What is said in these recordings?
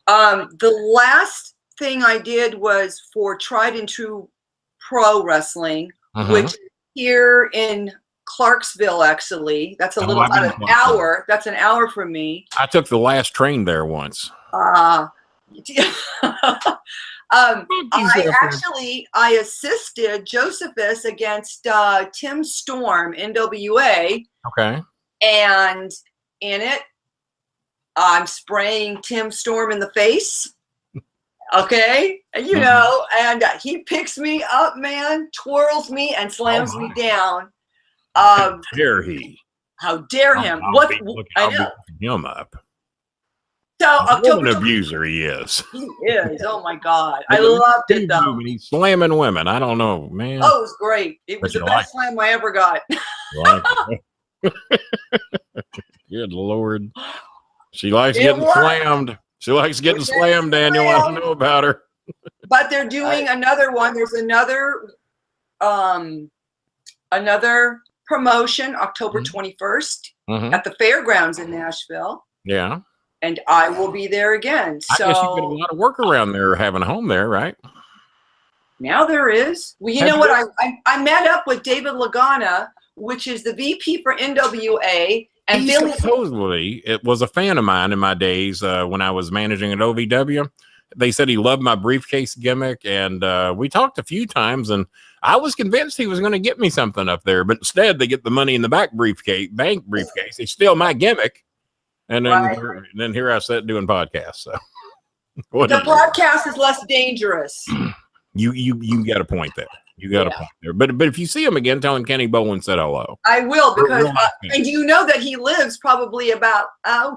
The last thing I did was for Tried and True Pro Wrestling, which is here in Clarksville, actually. That's about an hour. That's an hour from me. I took the last train there once. I assisted Josephus against Tim Storm, NWA. Okay. And in it, I'm spraying Tim Storm in the face. Okay. And, and he picks me up, man, twirls me and slams me down. How dare he? How dare him? I'll beat him up. So October abuser he is. He is. Oh my God. I loved it though. He's slamming women. I don't know, man. Oh, it was great. It was the best slam I ever got. Good Lord. She likes getting slammed. She likes getting slammed, Daniel. I don't know about her. But they're doing another one. There's another promotion October 21st at the fairgrounds in Nashville. Yeah. And I will be there again. So I guess you get a lot of work around there having a home there, right? Now there is. Well, you know what? I met up with David Lagana, which is the VP for NWA. And he supposedly, it was a fan of mine in my days when I was managing at OVW. They said he loved my briefcase gimmick, and we talked a few times, and I was convinced he was going to get me something up there, but instead they get the money in the bank briefcase. They steal my gimmick, and then here I sat doing podcasts. So the podcast is less dangerous. You got a point there. You got a point there. But if you see him again, tell him Kenny Bolin said hello. I will, because and you know that he lives probably about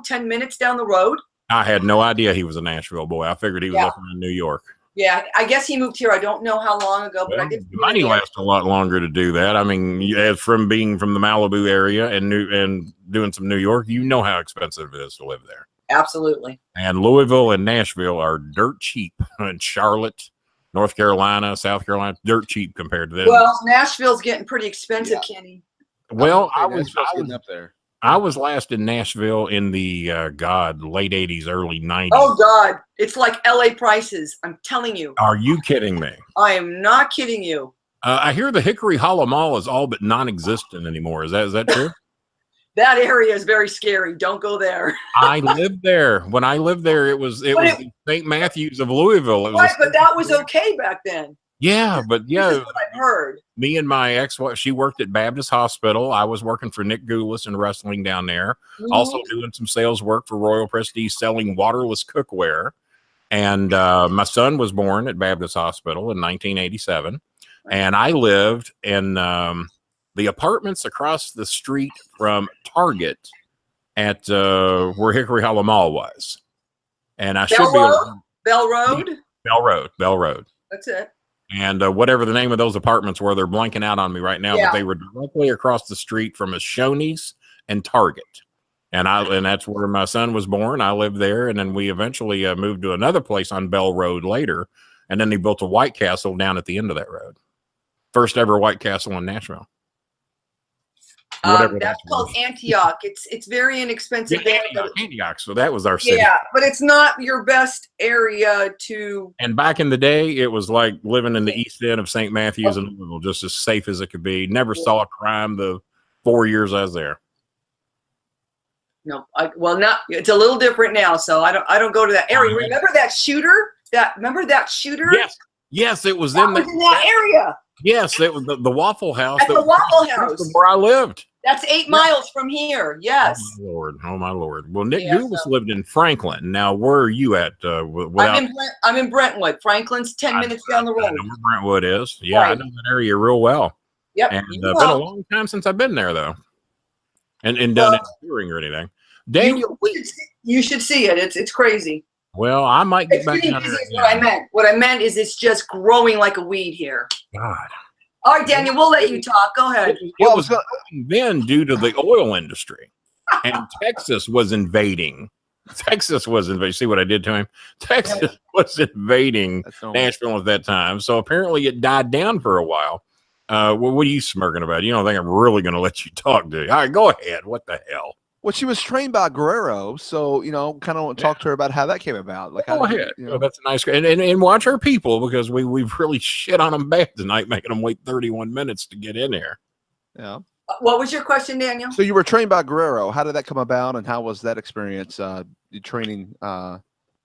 10 minutes down the road. I had no idea he was a Nashville boy. I figured he was up in New York. Yeah, I guess he moved here. I don't know how long ago, but I did. Might last a lot longer to do that. I mean, as from being from the Malibu area and doing some New York, you know how expensive it is to live there. Absolutely. And Louisville and Nashville are dirt cheap. And Charlotte, North Carolina, South Carolina, dirt cheap compared to them. Well, Nashville's getting pretty expensive, Kenny. Well, I was up there. I was last in Nashville in the late 80s, early 90s. Oh God, it's like LA prices. I'm telling you. Are you kidding me? I am not kidding you. I hear the Hickory Hollow Mall is all but non-existent anymore. Is that true? That area is very scary. Don't go there. I lived there. When I lived there, it was St. Matthews of Louisville. It was but that was okay back then. Yeah, but this is what I've heard. Me and my ex-wife, she worked at Baptist Hospital. I was working for Nick Goulas and wrestling down there. Also doing some sales work for Royal Prestige, selling waterless cookware. And my son was born at Baptist Hospital in 1987. And I lived in the apartments across the street from Target at where Hickory Hollow Mall was. And I Bell Road? Bell Road. That's it. And whatever the name of those apartments were, they're blanking out on me right now, but they were directly across the street from a Shoney's and Target. And that's where my son was born. I lived there. And then we eventually moved to another place on Bell Road later. And then they built a White Castle down at the end of that road. First ever White Castle in Nashville. That's called Antioch. It's very inexpensive. Antioch. So that was our city. Yeah, but it's not your best area to. And back in the day, it was like living in the East End of St. Matthews and Louisville, just as safe as it could be. Never saw a crime the 4 years I was there. No, it's a little different now. So I don't go to that area. Remember that shooter? Remember that shooter? Yes, it was in that area. Yes, it was the Waffle House. At the Waffle House. Where I lived. That's 8 miles from here. Yes. Oh my Lord. Well, Nick Goulas lived in Franklin. Now, where are you at? I'm in Brentwood. Franklin's 10 minutes down the road. I know where Brentwood is. Yeah, right. I know that area real well. Yep. And it's been a long time since I've been there, though, and done any touring or anything. Daniel, you should see it. It's crazy. Well, I might get back down there. What I meant is it's just growing like a weed here. God. All right, Daniel, we'll let you talk. Go ahead. It was then due to the oil industry, and Texas was invading. See what I did to him? Texas was invading Nashville at that time. So apparently it died down for a while. What are you smirking about? You don't think I'm really going to let you talk, do you? All right, go ahead. What the hell? Well, she was trained by Guerrero, so kind of talk to her about how that came about. Like, how Go did ahead. That's a nice, and watch our people, because we've really shit on them bad tonight, making them wait 31 minutes to get in here. Yeah. What was your question, Daniel? So you were trained by Guerrero. How did that come about, and how was that experience? Training by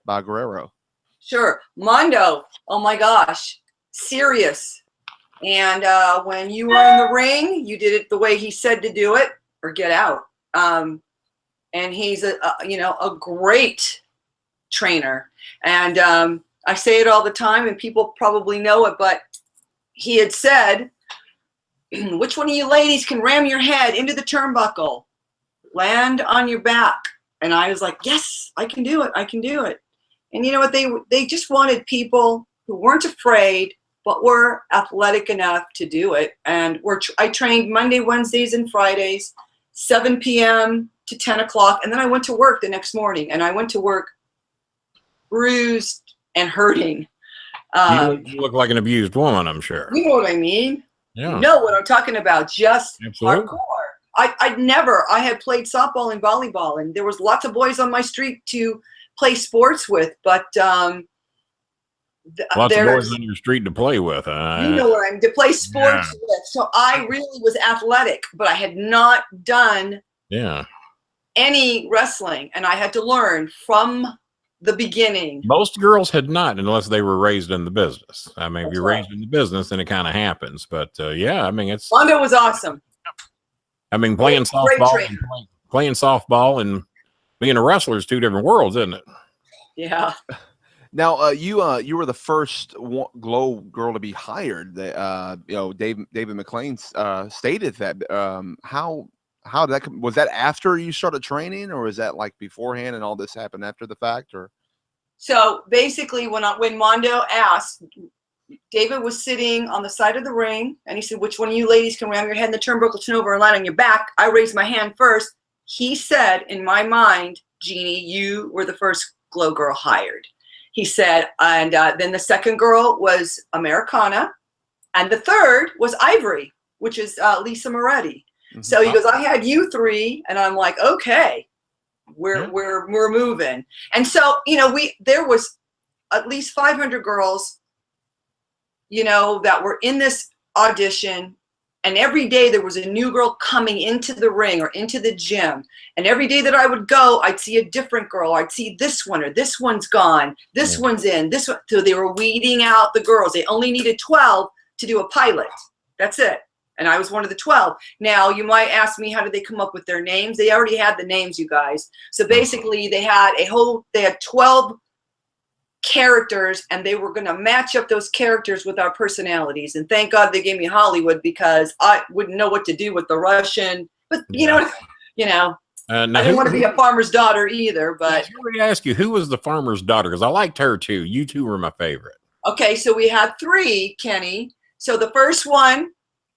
Guerrero. Sure, Mando. Oh my gosh, serious. And when you were in the ring, you did it the way he said to do it, or get out. And he's a great trainer. And I say it all the time, and people probably know it, but he had said, which one of you ladies can ram your head into the turnbuckle, land on your back? And I was like, yes, I can do it. I can do it. And you know what? They just wanted people who weren't afraid, but were athletic enough to do it. And I trained Monday, Wednesdays, and Fridays, 7 p.m. to 10 o'clock. And then I went to work the next morning, and I went to work bruised and hurting. You look like an abused woman, I'm sure. You know what I mean? Yeah. You know what I'm talking about. Just Absolutely. hardcore. I had played softball and volleyball, and there was lots of boys on my street to play sports with, but lots of boys on your street to play with. You know what I'm to play sports with. So I really was athletic, but I had not done any wrestling, and I had to learn from the beginning. Most girls had not, unless they were raised in the business. I mean, if you're right. raised in the business, then it kind of happens. But yeah, I mean, it's Mando was awesome. I mean, playing softball and being a wrestler is two different worlds, isn't it? Yeah. Now, you were the first Glow girl to be hired. David McLean stated that. How did that was that after you started training, or was that like beforehand, and all this happened after the fact, or? So basically, when Mando asked, David was sitting on the side of the ring, and he said, "Which one of you ladies can ram your head in the turnbuckle, turn over, and land on your back?" I raised my hand first. He said, in my mind, "Jeannie, you were the first Glow girl hired." He said, and then the second girl was Americana, and the third was Ivory, which is Lisa Moretti. Mm-hmm. So he goes, "I had you three," and I'm like, "Okay, we're moving." And so there was at least 500 girls, that were in this audition. And every day there was a new girl coming into the ring or into the gym. And every day that I would go, I'd see a different girl. I'd see this one, or this one's gone. This one's in. This one. So they were weeding out the girls. They only needed 12 to do a pilot. That's it. And I was one of the 12. Now, you might ask me, how did they come up with their names? They already had the names, you guys. So basically, they had 12 characters, and they were going to match up those characters with our personalities. And thank God they gave me Hollywood, because I wouldn't know what to do with the Russian. But I didn't want to be a farmer's daughter either. But let me ask you, who was the farmer's daughter? Because I liked her too. You two were my favorite. Okay, so we had 3, Kenny. So the first one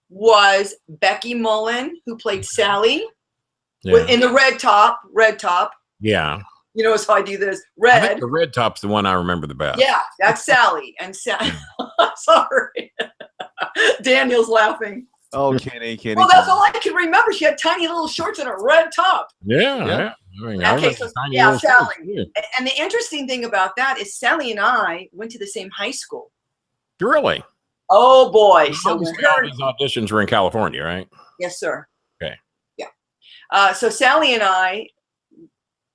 was Becky Mullen, who played Sally in the red top. Yeah. You know, so I do this red. I think the red top's the one I remember the best. Yeah, that's Sally. And sorry, Daniel's laughing. Oh, Kenny. Well, that's all I can remember. She had tiny little shorts and a red top. Yeah. I mean, Sally. And the interesting thing about that is Sally and I went to the same high school. Really? Oh boy! So all these auditions were in California, right? Yes, sir. Okay. Yeah. So Sally and I.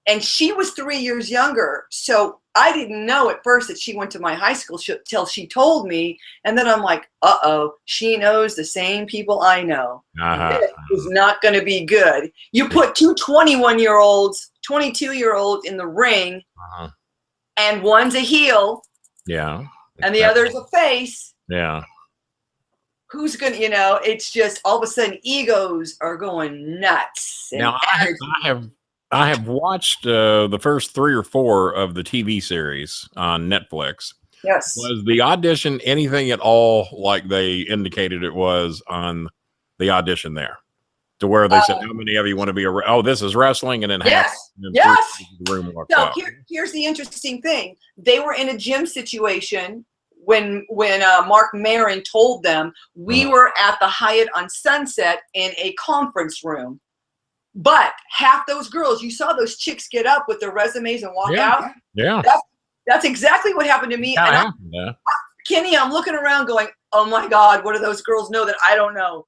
And she was 3 years younger. So I didn't know at first that she went to my high school till she told me. And then I'm like, uh-oh, she knows the same people I know. It is not going to be good. You put 2 21-year-olds, 22-year-olds in the ring, and one's a heel. Yeah. And the other's a face. Yeah. Who's going to, it's just all of a sudden egos are going nuts. Now, I have watched the first 3 or 4 of the TV series on Netflix. Yes. Was the audition anything at all like they indicated it was on the audition there? To where they said, how many of you want to be this is wrestling, and then yes. The room walked so out. Here's the interesting thing. They were in a gym situation when Mark Maron told them we were at the Hyatt on Sunset in a conference room. But half those girls, you saw those chicks get up with their resumes and walk out. Yeah. That's exactly what happened to me. And Yeah. Kenny, I'm looking around going, oh my God, what do those girls know that I don't know?